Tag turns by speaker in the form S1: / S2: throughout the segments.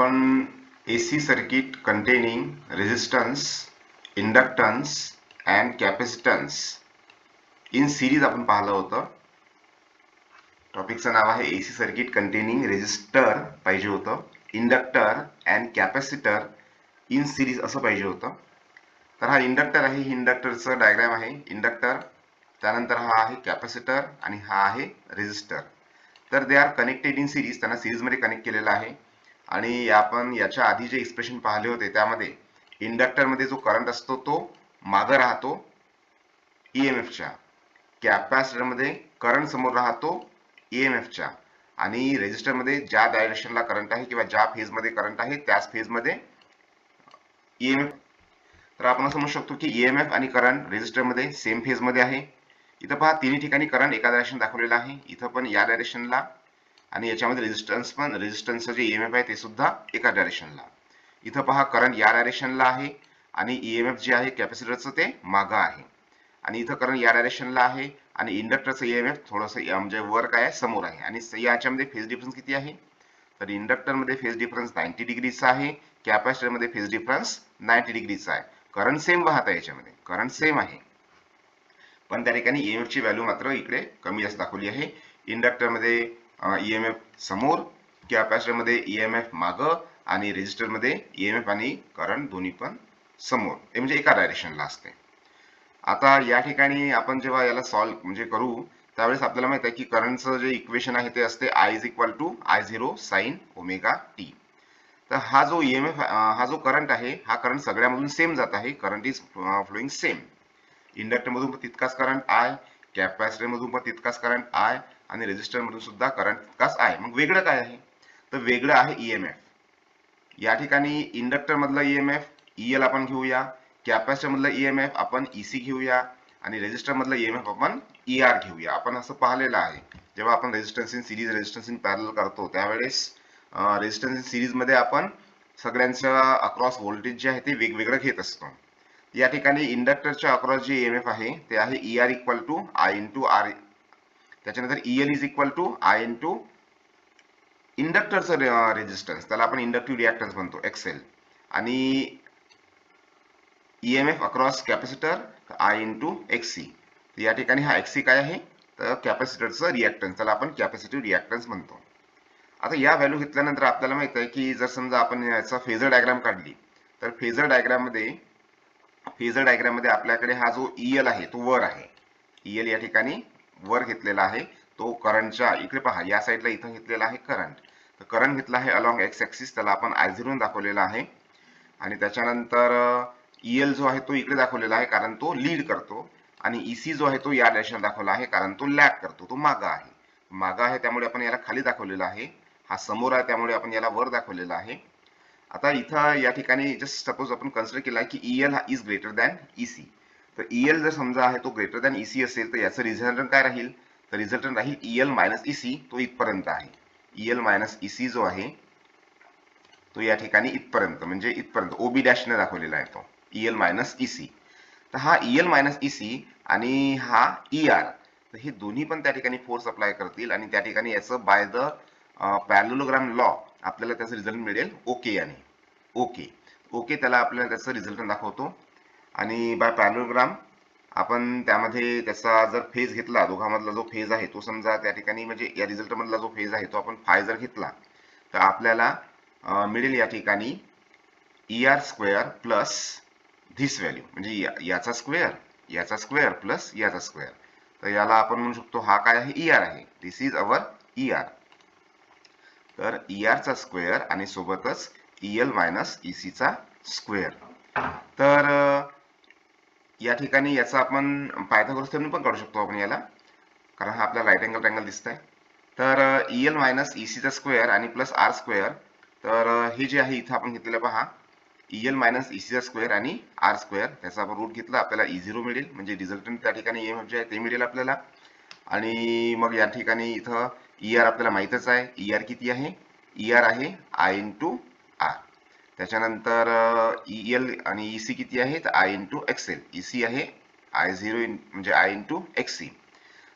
S1: आपण AC circuit containing resistance, inductance and capacitance in series आपण पाहिलं होतं. टॉपिकचं नाव आहे AC सर्किट containing रेजिस्टर पाहिजे होतं, inductor and capacitor in series असं पाहिजे होतं. तर हा इंडक्टर आहे, इंडक्टरचं डायग्राम आहे. इंडक्टर, त्यानंतर हा आहे कॅपॅसिटर आणि हा आहे रेजिस्टर. तर they are connected in series, त्यांना सिरीज मध्ये कनेक्ट केलेला आहे. आणि आपण याच्या आधी जे एक्सप्रेशन पाहिले होते त्यामध्ये इंडक्टर मध्ये जो करंट असतो तो मागे राहतो EMF च्या, कॅपॅसिटर मध्ये करंट समोर राहतो EMF च्या, आणि रेजिस्टर मध्ये ज्या डायरेक्शनला करंट आहे किंवा ज्या फेज मध्ये करंट आहे त्याच फेज मध्ये EMF. तर आपण असं म्हणू शकतो की EMF आणि करंट रेजिस्टर मध्ये सेम फेज मध्ये आहे. इथं पहा तिन्ही ठिकाणी करंट एका डायरेक्शन दाखवलेला आहे, इथं पण या डायरेक्शनला, आणि याच्यामध्ये रेजिस्टन्स पण, रेजिस्टन्सचं जे EMF आहे ते सुद्धा एका डायरेक्शनला. इथं पहा करंट या डायरेक्शनला आहे आणि EMF जे आहे कॅपॅसिटरचं ते मागं आहे, आणि इथं करंट या डायरेक्शनला आहे आणि इंडक्टरचं EMF थोडंसं म्हणजे वर काय आहे, समोर आहे. आणि याच्यामध्ये फेज डिफरन्स किती आहे, तर इंडक्टर मध्ये फेज डिफरन्स 90 डिग्रीचा आहे, कॅपॅसिटर मध्ये फेज डिफरन्स 90 डिग्रीचा आहे. करंट सेम वाहत आहे, याच्यामध्ये करंट सेम आहे, पण त्या ठिकाणी EMF ची व्हॅल्यू मात्र इकडे कमी जास्त दाखवली आहे. इंडक्टर मध्ये EMF समोर, कॅपॅसिटर मध्ये EMF मागं, आणि रेजिस्टर मध्ये EMF आणि करंट दोन्ही पण समोर, हे म्हणजे एका डायरेक्शनला असते. आता या ठिकाणी आपण जेव्हा याला सॉल्व्ह म्हणजे करू त्यावेळेस आपल्याला माहित आहे की करंटचं जे इक्वेशन आहे ते असते I = I0 sin omega t. तर हा जो EMF, हा जो करंट आहे, हा करंट सगळ्यामधून सेम जात आहे, current is flowing same. Inductor मधून पण तितकाच करंट I, कॅपॅसिटर मधून पण तितकाच करंट I, आणि रेजिस्टर मधून सुद्धा करंट तितकाच I. मग वेगळं काय आहे, तर वेगळं आहे EMF. या ठिकाणी इंडक्टर मधला EMF EL आपण घेऊया, कॅपॅसिटर मधला EMF आपण EC घेऊया, आणि रेजिस्टर मधला EMF आपण ER घेऊया. आपण असं पाहिलेलं आहे जेव्हा आपण resistance in series, resistance in parallel करतो त्यावेळेस रेजिस्टन्स इन सिरीज मध्ये आपण सगळ्यांच्या अक्रॉस व्होल्टेज जे आहे ते वेगवेगळं घेत असतो. या ठिकाणी इंडक्टरच्या अक्रॉस जे EMF आहे ते आहे ER = I × R. त्याच्यानंतर EL = I × इंडक्टरचं रेजिस्टन्स, त्याला आपण इंडक्टिव्ह रिॲक्टन्स म्हणतो XL, आणि EMF across capacitor I × XC. या ठिकाणी हा XC काय आहे, तर कॅपॅसिटरचं रिॲक्टन्स, त्याला आपण कॅपॅसिटिव्ह रिॲक्टन्स म्हणतो. आता या व्हॅल्यू घेतल्यानंतर आपल्याला माहित आहे की जर समजा आपण याचा फेजर डायग्राम काढली तर फेजर डायग्राम मध्ये आपल्याकडे हा जो EL आहे तो वर आहे. EL या ठिकाणी वर घेतलेला आहे, तो करंटच्या इकडे पहा, या साईडला इथं घेतलेला आहे करंट. तर करंट घेतला आहे अलॉंग एक्स ऍक्सिस, त्याला आपण I0 दाखवलेला आहे. आणि त्याच्यानंतर EL जो आहे तो इकडे दाखवलेला आहे कारण तो लीड करतो, आणि EC जो आहे तो या डायरेक्शनला दाखवला आहे कारण तो लॅग करतो, तो मागा आहे. मागा आहे त्यामुळे आपण याला खाली दाखवलेला आहे, हा समोर आहे त्यामुळे आपण याला वर दाखवलेला आहे. आता इथं या ठिकाणी जस्ट सपोज आपण कन्सिडर केला की EL हा इज ग्रेटर दॅन EC. तर EL जर समजा आहे तो ग्रेटर दॅन EC असेल तर याचं रिझल्टंट काय राहील, तर रिझल्टंट राहील EL - EC, तो इथपर्यंत आहे. EL - EC जो आहे तो या ठिकाणी इथपर्यंत, म्हणजे इथपर्यंत OB डॅश ने दाखवलेला आहे तो EL - EC. तर हा EL - EC आणि हा ER, तर हे दोन्ही पण त्या ठिकाणी फोर्स अप्लाय करतील, आणि त्या ठिकाणी याचं बाय द पॅरलेलोग्राम लॉ आपल्याला त्याचं रिझल्ट मिळेल ओके. आणि ओके त्याला आपल्याला त्याचं रिझल्ट दाखवतो. आणि बाय पॅरलेलोग्राम आपण त्यामध्ये त्याचा जर फेज घेतला, दोघांमधला जो फेज आहे तो समजा त्या ठिकाणी, म्हणजे या रिझल्ट मधला जो फेज आहे तो आपण फाय जर घेतला तर आपल्याला मिळेल या ठिकाणी ER² प्लस धिस व्हॅल्यू, म्हणजे याचा स्क्वेअर प्लस याचा स्क्वेअर. तर याला आपण म्हणू शकतो हा काय आहे, ER आहे, दिस इज अवर ER. तर ER चा स्क्वेअर आणि सोबतच EL - EC चा स्क्वेअर. तर या ठिकाणी याचा आपण पायथागोरस थेरम पण काढू शकतो आपण याला, कारण हा आपला राईट अँगल ट्रायंगल दिसतंय. तर EL - EC चा स्क्वेअर आणि प्लस R². तर हे जे आहे इथं आपण घेतलेलं पहा, EL - EC चा स्क्वेअर आणि R², त्याचा आपण रूट घेतला, आपल्याला E0 मिळेल, म्हणजे रिझल्टंट त्या ठिकाणी EMF जे आहे ते मिळेल आपल्याला. आणि मग या ठिकाणी इथं ER आपल्याला माहितच आहे, ER किती आहे, ER आहे I × R. त्याच्यानंतर EL आणि EC किती आहे, तर I × XL. EC आहे I0 म्हणजे I × XC.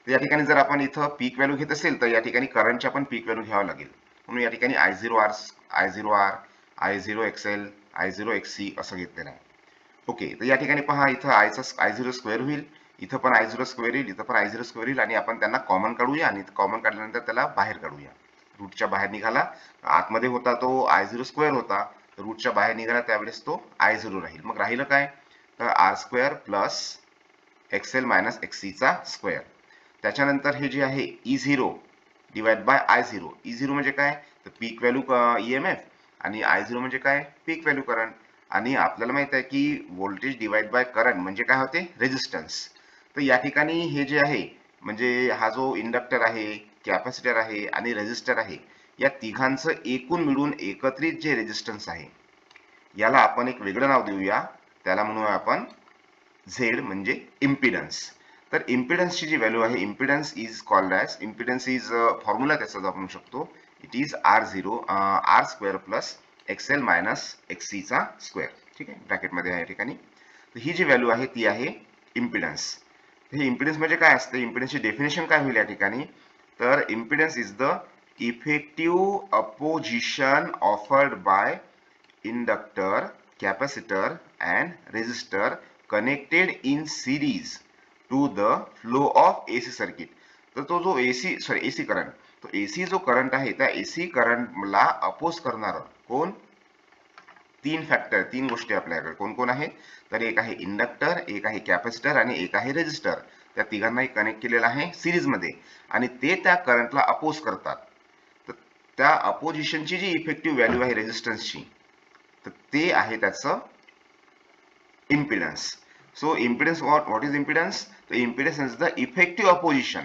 S1: तर या ठिकाणी जर आपण इथं पीक व्हॅल्यू घेत असेल तर या ठिकाणी करंटची आपण पीक व्हॅल्यू घ्यावं लागेल, म्हणून या ठिकाणी I0R I0 XL I0 XC असं घेतलेलं आहे. ओके, तर या ठिकाणी पहा इथं I0 स्क्वेअर होईल, इथं पण I0 स्क्वेअर येईल, इथं पण I0 स्क्वेअर येईल आणि आपण त्यांना कॉमन काढूया आणि कॉमन काढल्यानंतर त्याला बाहेर काढूया. रूटच्या बाहेर निघाला, आतमध्ये होता तो I0 स्क्वेअर होता, रूटच्या बाहेर निघाला त्यावेळेस तो I0 राहील. मग राहिलं काय, तर R square plus XL minus XC चा स्क्वेअर. त्याच्यानंतर हे जे आहे E0 divide by I0. E0 म्हणजे काय, तर पीक व्हॅल्यू EMF आणि I0 म्हणजे काय, पीक व्हॅल्यू करंट. आणि आपल्याला माहित आहे की व्होल्टेज डिवाइड बाय करंट म्हणजे काय होते, रेझिस्टन्स. तर या ठिकाणी हे जे आहे म्हणजे हा जो इंडक्टर आहे, कॅपॅसिटर आहे आणि रेझिस्टर आहे, या तिघांचं एकूण मिळून एकत्रित जे रेझिस्टन्स आहे याला आपण एक वेगळं नाव देऊया, त्याला म्हणूया आपण Z म्हणजे इम्पिडन्स. तर इम्पिडन्सची जी व्हॅल्यू आहे, impedance is called as, impedance is formula त्याचा आपण शकतो, it is R0 R square plus XL minus XC चा स्क्वेअर. ठीक आहे, ब्रॅकेटमध्ये आहे या ठिकाणी. तर ही जी व्हॅल्यू आहे ती आहे इम्पिडन्स. हे इम्पिडन्स म्हणजे काय असते, इम्पिडन्सची डेफिनेशन काय होईल या ठिकाणी, तर impedance is the effective opposition offered by inductor, capacitor and resistor connected in series to the flow of AC circuit. तर तो जो AC करंट, तो AC जो करंट आहे त्या AC करंटला अपोज करणार कोण, तीन गोष्टी आपल्याकडे कोण कोण आहे, तर एक आहे इंडक्टर, एक आहे कॅपॅसिटर आणि एक आहे रेझिस्टर. त्या तिघांनाही कनेक्ट केलेला आहे सिरीज मध्ये आणि ते त्या करंटला अपोज करतात. तर त्या अपोजिशनची जी इफेक्टिव्ह व्हॅल्यू आहे रेझिस्टन्सची, तर ते आहे त्याचं impedance. So impedance, what is impedance, तर impedance is the effective opposition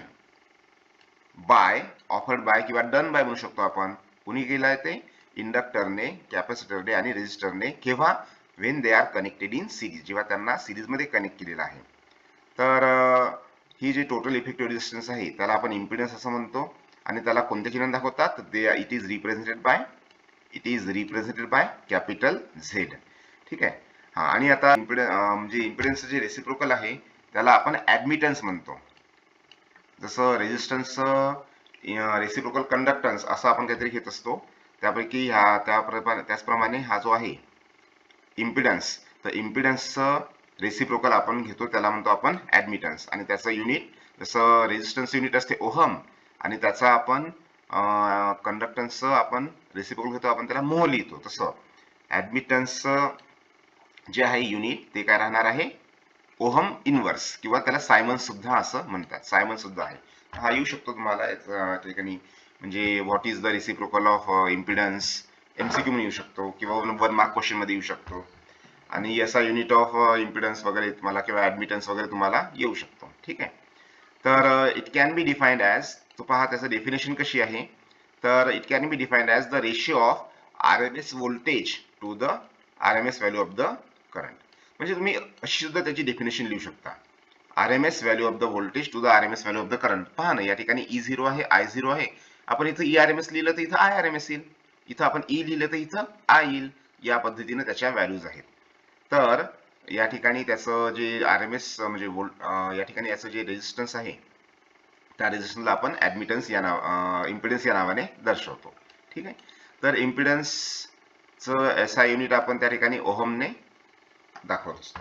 S1: by, offered by किंवा डन बाय म्हणू शकतो आपण. कुणी केलाय ते, इंडक्टरने, कॅपॅसिटरने आणि रेझिस्टरने. केव्हा, when they are connected in series, जेव्हा त्यांना सिरीज मध्ये कनेक्ट केलेलं आहे. तर ही जी टोटल इफेक्टिव्ह रेझिस्टन्स आहे त्याला आपण इम्पिडन्स असं म्हणतो आणि त्याला कोणत्या चिन्हाने दाखवतात, it is represented by capital Z. ठीक आहे. हा, आणि आता म्हणजे इम्पिडन्स जे रेसिप्रोकल आहे त्याला आपण ऍडमिटन्स म्हणतो. जसं रेझिस्टन्सचं रेसिप्रोकल कंडक्टन्स असं आपण काहीतरी घेत असतो, त्यापैकी त्याचप्रमाणे हा जो आहे इम्पिडन्स, तर इम्पिडन्सचं रेसिप्रोकल आपण घेतो त्याला म्हणतो आपण ऍडमिटन्स. आणि त्याचं युनिट, जसं रेझिस्टन्स युनिट असते ओहम आणि त्याचा आपण कंडक्टन्सचं आपण रेसिप्रोकल घेतो, आपण त्याला मोह लिहितो. तसं ऍडमिटन्सचं जे आहे युनिट ते काय राहणार आहे, ओहम इनवर्स, किंवा त्याला सायमन्स सुद्धा असं म्हणतात, सायमन्स सुद्धा आहे. हा येऊ शकतो तुम्हाला या ठिकाणी, म्हणजे what is the reciprocal of impedance, MCQ म्हणून येऊ शकतो किंवा 1 मार्क क्वेश्चन मध्ये येऊ शकतो. आणि याचा युनिट ऑफ इम्पिडन्स वगैरे तुम्हाला किंवा ऍडमिटन्स वगैरे तुम्हाला येऊ शकतो. ठीक आहे. तर it can be defined as, तो पहा त्याचं डेफिनेशन कशी आहे, तर it can be defined as the ratio of RMS voltage to the RMS value of the current. म्हणजे तुम्ही अशी सुद्धा त्याची डेफिनेशन लिहू शकता, RMS value of the voltage to the RMS value of the current. पहा ना, या ठिकाणी E0 आहे, I0 आहे, आपण इथं ERMS लिहिलं तर इथं IRMS येईल, इथं आपण E लिहिलं तर इथं I येईल. या पद्धतीने त्याच्या व्हॅल्यूज आहेत. तर या ठिकाणी त्याचं जे RMS म्हणजे या ठिकाणी याचं जे रेझिस्टन्स आहे त्या रेझिस्टन्सला आपण ऍडमिटन्स या इम्पिडन्स या नावाने दर्शवतो. ठीक आहे. तर इम्पिडन्सचं SI युनिट आपण त्या ठिकाणी ओहमने दाखवत असतो.